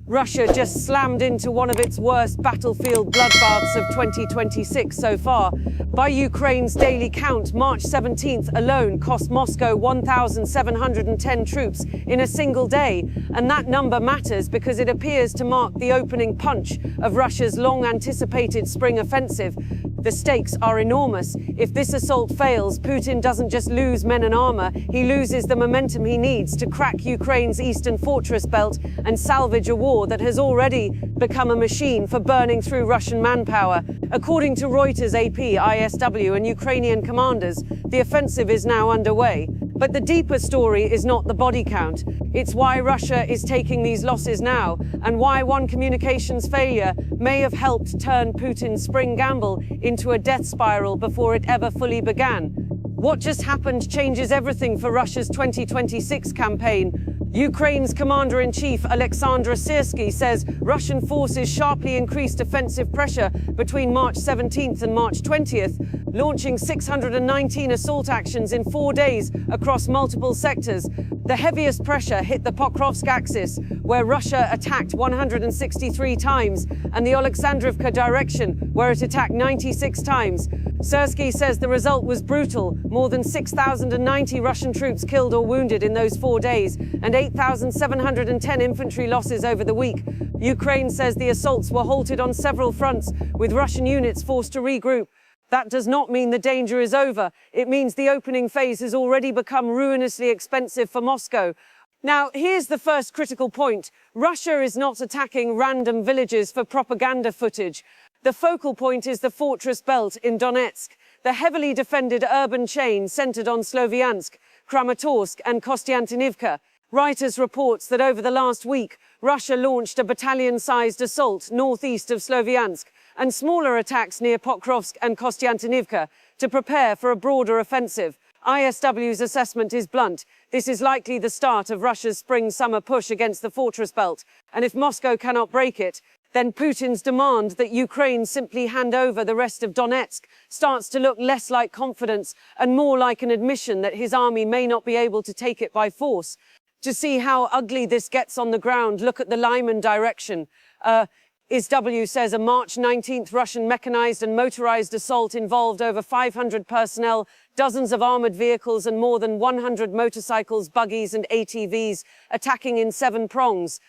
Russia just slammed into one of its worst battlefield bloodbaths of 2026 so far. By Ukraine's daily count, March 17th alone cost Moscow 1,710 troops in a single day. And that number matters because it appears to mark the opening punch of Russia's long-anticipated spring offensive. The stakes are enormous. If this assault fails, Putin doesn't just lose men and armor, he loses the momentum he needs to crack Ukraine's eastern fortress belt and salvage a war that has already become a machine for burning through Russian manpower. According to Reuters, AP, ISW, and Ukrainian commanders, the offensive is now underway. But the deeper story is not the body count. It's why Russia is taking these losses now, and why one communications failure may have helped turn Putin's spring gamble into a death spiral before it ever fully began. What just happened changes everything for Russia's 2026 campaign. Ukraine's commander-in-chief Alexander Syrsky says Russian forces sharply increased offensive pressure between March 17th and March 20th, launching 619 assault actions in 4 days across multiple sectors. The heaviest pressure hit the Pokrovsk axis, where Russia attacked 163 times, and the Alexandrivka direction, where it attacked 96 times. Syrsky says the result was brutal. More than 6,090 Russian troops killed or wounded in those 4 days, and 8,710 infantry losses over the week. Ukraine says the assaults were halted on several fronts, with Russian units forced to regroup. That does not mean the danger is over. It means the opening phase has already become ruinously expensive for Moscow. Now, here's the first critical point. Russia is not attacking random villages for propaganda footage. The focal point is the fortress belt in Donetsk, the heavily defended urban chain centered on Sloviansk, Kramatorsk, and Kostiantynivka. Reuters reports that over the last week, Russia launched a battalion-sized assault northeast of Sloviansk and smaller attacks near Pokrovsk and Kostiantynivka to prepare for a broader offensive. ISW's assessment is blunt. This is likely the start of Russia's spring-summer push against the fortress belt, and if Moscow cannot break it, then Putin's demand that Ukraine simply hand over the rest of Donetsk starts to look less like confidence and more like an admission that his army may not be able to take it by force. To see how ugly this gets on the ground, look at the Lyman direction. ISW says a March 19th Russian mechanized and motorized assault involved over 500 personnel, dozens of armored vehicles, and more than 100 motorcycles, buggies, and ATVs, attacking in 7 prongs.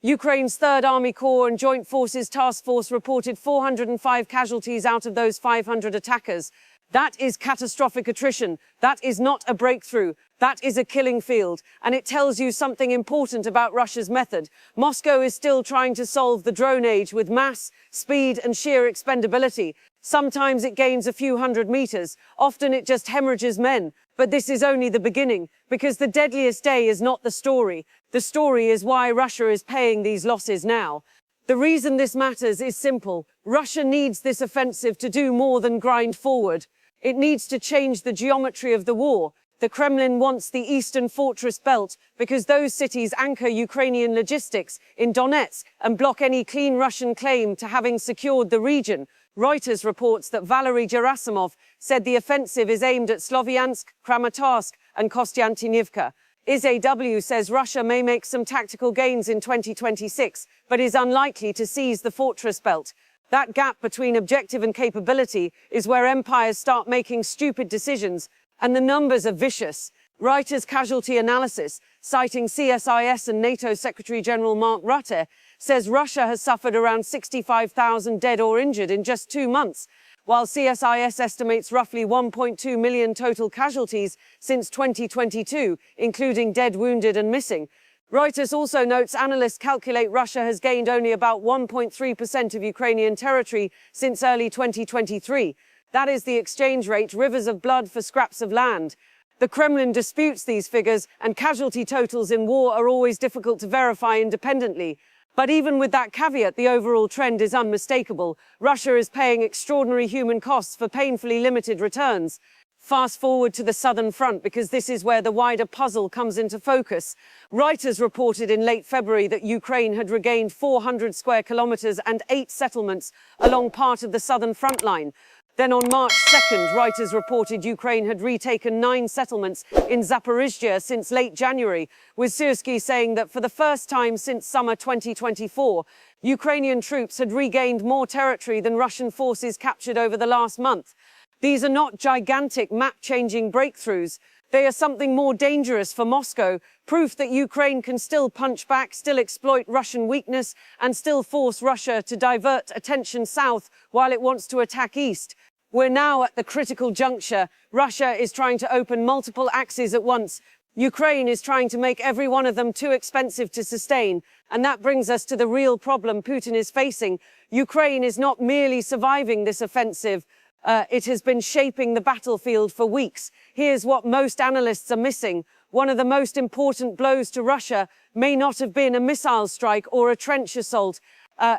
Ukraine's 3rd Army Corps and Joint Forces Task Force reported 405 casualties out of those 500 attackers. That is catastrophic attrition. That is not a breakthrough. That is a killing field. And it tells you something important about Russia's method. Moscow is still trying to solve the drone age with mass, speed, and sheer expendability. Sometimes it gains a few hundred meters. Often it just hemorrhages men. But this is only the beginning, because the deadliest day is not the story. The story is why Russia is paying these losses now. The reason this matters is simple. Russia needs this offensive to do more than grind forward. It needs to change the geometry of the war. The Kremlin wants the eastern fortress belt because those cities anchor Ukrainian logistics in Donetsk and block any clean Russian claim to having secured the region. Reuters reports that Valery Gerasimov said the offensive is aimed at Sloviansk, Kramatorsk, and Kostiantynivka. ISAW says Russia may make some tactical gains in 2026, but is unlikely to seize the fortress belt. That gap between objective and capability is where empires start making stupid decisions, and the numbers are vicious. Reuters casualty analysis, citing CSIS and NATO Secretary General Mark Rutte, says Russia has suffered around 65,000 dead or injured in just 2 months, while CSIS estimates roughly 1.2 million total casualties since 2022, including dead, wounded, and missing. Reuters also notes analysts calculate Russia has gained only about 1.3% of Ukrainian territory since early 2023. That is the exchange rate, rivers of blood for scraps of land. The Kremlin disputes these figures, and casualty totals in war are always difficult to verify independently. But even with that caveat, the overall trend is unmistakable. Russia is paying extraordinary human costs for painfully limited returns. Fast forward to the southern front, because this is where the wider puzzle comes into focus. Reuters reported in late February that Ukraine had regained 400 square kilometers and 8 settlements along part of the southern front line. Then on March 2nd, Reuters reported Ukraine had retaken 9 settlements in Zaporizhzhia since late January, with Syrskyi saying that for the first time since summer 2024, Ukrainian troops had regained more territory than Russian forces captured over the last month. These are not gigantic map-changing breakthroughs. They are something more dangerous for Moscow, proof that Ukraine can still punch back, still exploit Russian weakness, and still force Russia to divert attention south while it wants to attack east. We're now at the critical juncture. Russia is trying to open multiple axes at once. Ukraine is trying to make every one of them too expensive to sustain. And that brings us to the real problem Putin is facing. Ukraine is not merely surviving this offensive. It has been shaping the battlefield for weeks. Here's what most analysts are missing. One of the most important blows to Russia may not have been a missile strike or a trench assault.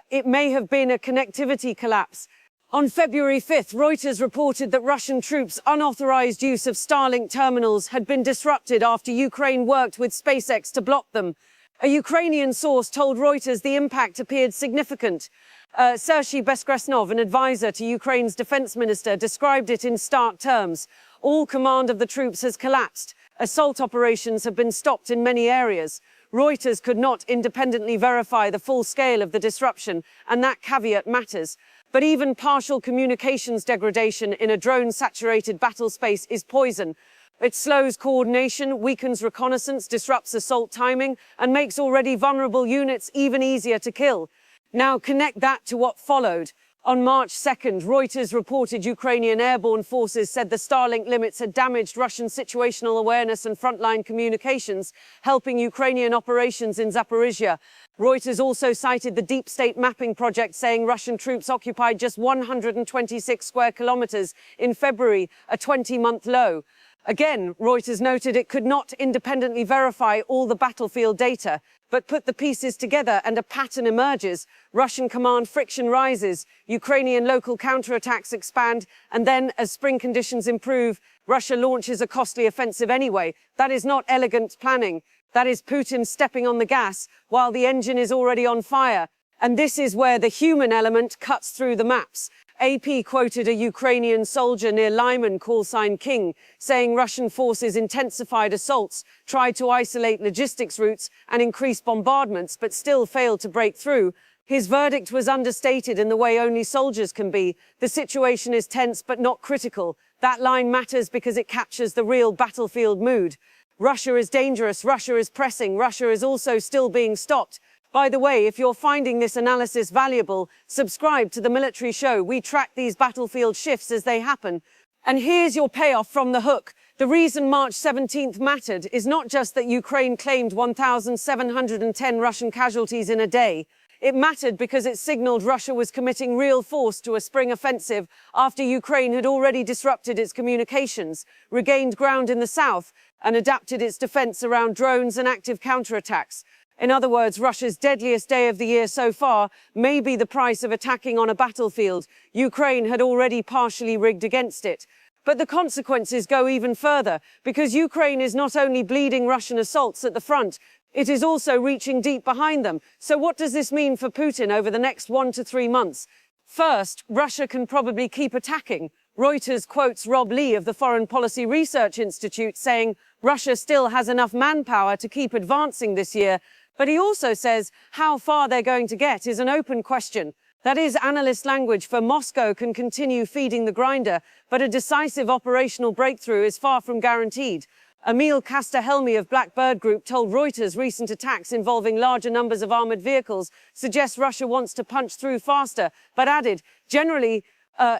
It may have been a connectivity collapse. On February 5th, Reuters reported that Russian troops' unauthorized use of Starlink terminals had been disrupted after Ukraine worked with SpaceX to block them. A Ukrainian source told Reuters the impact appeared significant. Serhiy Bezkresnov, an advisor to Ukraine's defense minister, described it in stark terms. All command of the troops has collapsed. Assault operations have been stopped in many areas. Reuters could not independently verify the full scale of the disruption, and that caveat matters. But even partial communications degradation in a drone-saturated battle space is poison. It slows coordination, weakens reconnaissance, disrupts assault timing, and makes already vulnerable units even easier to kill. Now connect that to what followed. On March 2nd, Reuters reported Ukrainian airborne forces said the Starlink limits had damaged Russian situational awareness and frontline communications, helping Ukrainian operations in Zaporizhzhia. Reuters also cited the Deep State mapping project, saying Russian troops occupied just 126 square kilometers in February, a 20-month low. Again, Reuters noted it could not independently verify all the battlefield data, but put the pieces together and a pattern emerges. Russian command friction rises, Ukrainian local counterattacks expand, and then, as spring conditions improve, Russia launches a costly offensive anyway. That is not elegant planning. That is Putin stepping on the gas while the engine is already on fire. And this is where the human element cuts through the maps. AP quoted a Ukrainian soldier near Lyman, callsign King, saying Russian forces intensified assaults, tried to isolate logistics routes and increase bombardments, but still failed to break through. His verdict was understated in the way only soldiers can be. The situation is tense but not critical. That line matters because it captures the real battlefield mood. Russia is dangerous, Russia is pressing, Russia is also still being stopped. By the way, if you're finding this analysis valuable, subscribe to the Military Show. We track these battlefield shifts as they happen. And here's your payoff from the hook. The reason March 17th mattered is not just that Ukraine claimed 1,710 Russian casualties in a day. It mattered because it signaled Russia was committing real force to a spring offensive after Ukraine had already disrupted its communications, regained ground in the south, and adapted its defense around drones and active counterattacks. In other words, Russia's deadliest day of the year so far may be the price of attacking on a battlefield Ukraine had already partially rigged against it. But the consequences go even further, because Ukraine is not only bleeding Russian assaults at the front, it is also reaching deep behind them. So what does this mean for Putin over the next 1 to 3 months? First, Russia can probably keep attacking. Reuters quotes Rob Lee of the Foreign Policy Research Institute saying Russia still has enough manpower to keep advancing this year. But he also says how far they're going to get is an open question. That is analyst language for Moscow can continue feeding the grinder, but a decisive operational breakthrough is far from guaranteed. Emil Castor-Helmy of Blackbird Group told Reuters recent attacks involving larger numbers of armored vehicles suggest Russia wants to punch through faster, but added, generally,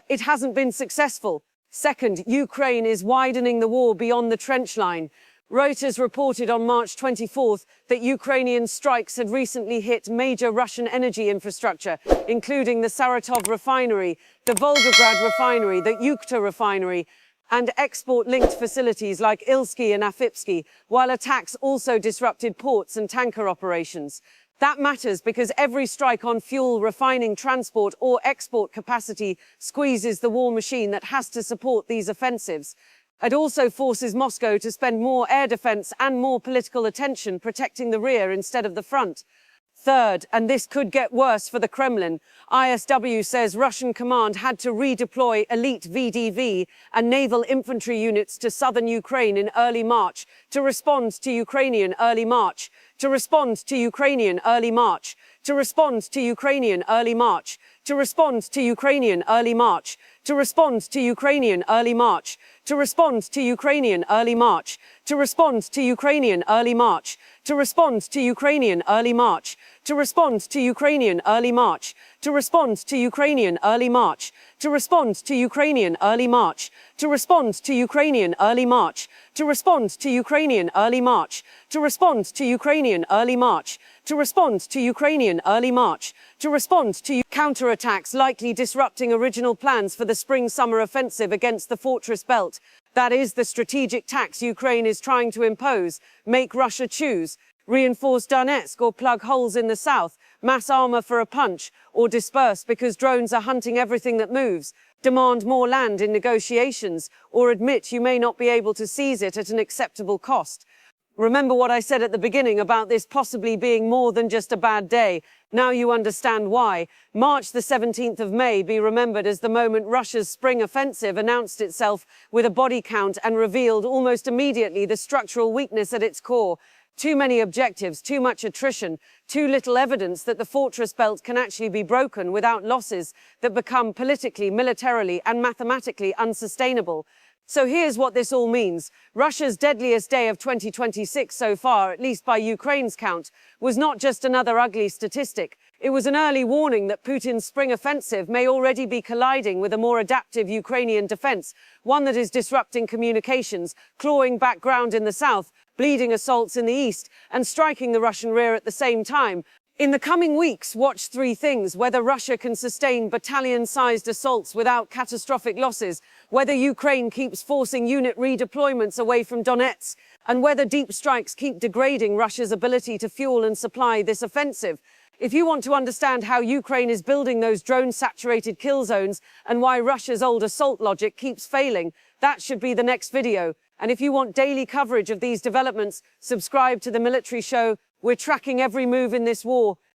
it hasn't been successful. Second, Ukraine is widening the war beyond the trench line. Reuters reported on March 24th that Ukrainian strikes had recently hit major Russian energy infrastructure, including the Saratov refinery, the Volgograd refinery, the Ukhta refinery, and export-linked facilities like Ilsky and Afipsky, while attacks also disrupted ports and tanker operations. That matters because every strike on fuel, refining, transport, or export capacity squeezes the war machine that has to support these offensives. It also forces Moscow to spend more air defense and more political attention protecting the rear instead of the front. Third, and this could get worse for the Kremlin, ISW says Russian command had to redeploy elite VDV and naval infantry units to southern Ukraine in early March to respond to Ukrainian early March, to respond to Ukrainian early March, to respond to Ukrainian early March, to respond to Ukrainian early March, to respond to Ukrainian early March, to respond to Ukrainian early March, to respond to Ukrainian early March, to respond to Ukrainian early March, to respond to Ukrainian early March, to respond to Ukrainian early March, to respond to Ukrainian early March, to respond to Ukrainian early March, to respond to Ukrainian early March, to respond to Ukrainian early March, to respond to Ukrainian early March, to respond to counterattacks likely disrupting original plans for the spring-summer offensive against the fortress belt. That is the strategic tax Ukraine is trying to impose, make Russia choose, reinforce Donetsk or plug holes in the south, mass armor for a punch, or disperse because drones are hunting everything that moves, demand more land in negotiations, or admit you may not be able to seize it at an acceptable cost. Remember what I said at the beginning about this possibly being more than just a bad day. Now you understand why. March the 17th of May be remembered as the moment Russia's spring offensive announced itself with a body count and revealed almost immediately the structural weakness at its core. Too many objectives, too much attrition, too little evidence that the fortress belt can actually be broken without losses that become politically, militarily, and mathematically unsustainable. So here's what this all means. Russia's deadliest day of 2026 so far, at least by Ukraine's count, was not just another ugly statistic. It was an early warning that Putin's spring offensive may already be colliding with a more adaptive Ukrainian defense, one that is disrupting communications, clawing back ground in the south, bleeding assaults in the east, and striking the Russian rear at the same time. In the coming weeks, watch three things: whether Russia can sustain battalion-sized assaults without catastrophic losses, whether Ukraine keeps forcing unit redeployments away from Donetsk, and whether deep strikes keep degrading Russia's ability to fuel and supply this offensive. If you want to understand how Ukraine is building those drone-saturated kill zones and why Russia's old assault logic keeps failing, that should be the next video. And if you want daily coverage of these developments, subscribe to the Military Show. We're tracking every move in this war.